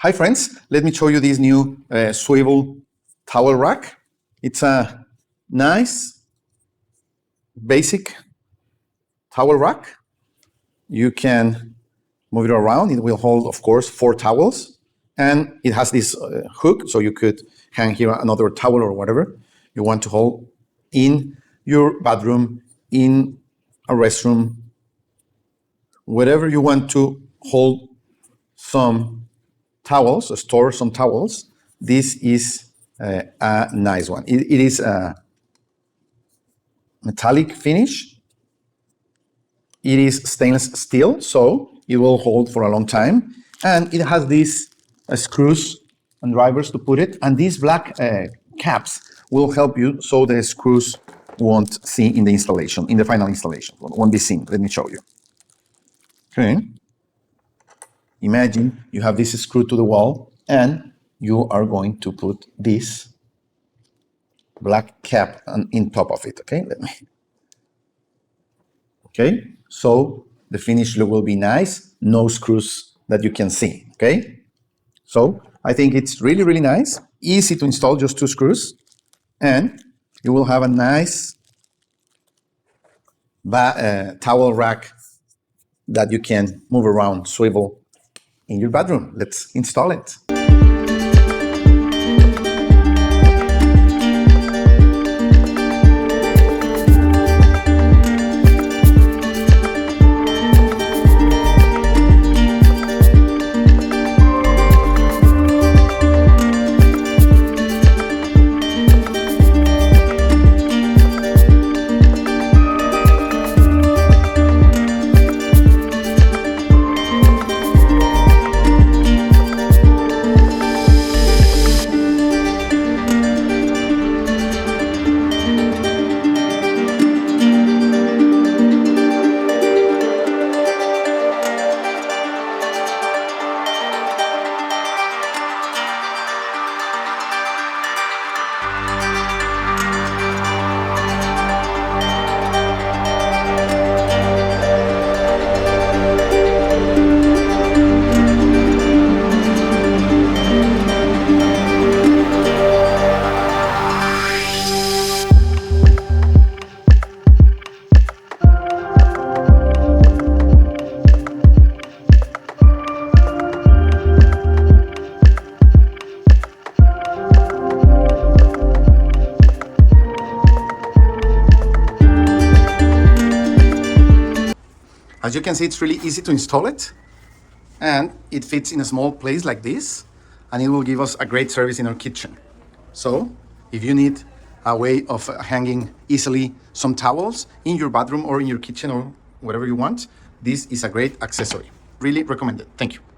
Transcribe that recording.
Hi friends, let me show you this new swivel towel rack. It's a nice basic towel rack. You can move it around. It will hold, of course, 4 towels, and it has this hook, so you could hang here another towel or whatever you want to hold in your bathroom, in a restroom, wherever you want to hold some towels, store some towels. This is a nice one. It is a metallic finish. It is stainless steel, so it will hold for a long time. And it has these screws and drivers to put it. And these black caps will help you so the screws won't see in the installation, in the final installation. Won't be seen. Let me show you. Okay. Imagine you have this screw to the wall and you are going to put this black cap on top of it. Okay, Okay, so the finished look will be nice. No screws that you can see. Okay, so I think it's really, really nice. Easy to install, just 2 screws, and you will have a nice towel rack that you can move around, swivel in your bedroom. Let's install it. As you can see, it's really easy to install it, and it fits in a small place like this, and it will give us a great service in our kitchen. So if you need a way of hanging easily some towels in your bathroom or in your kitchen or whatever you want, this is a great accessory. Really recommend it. Thank you.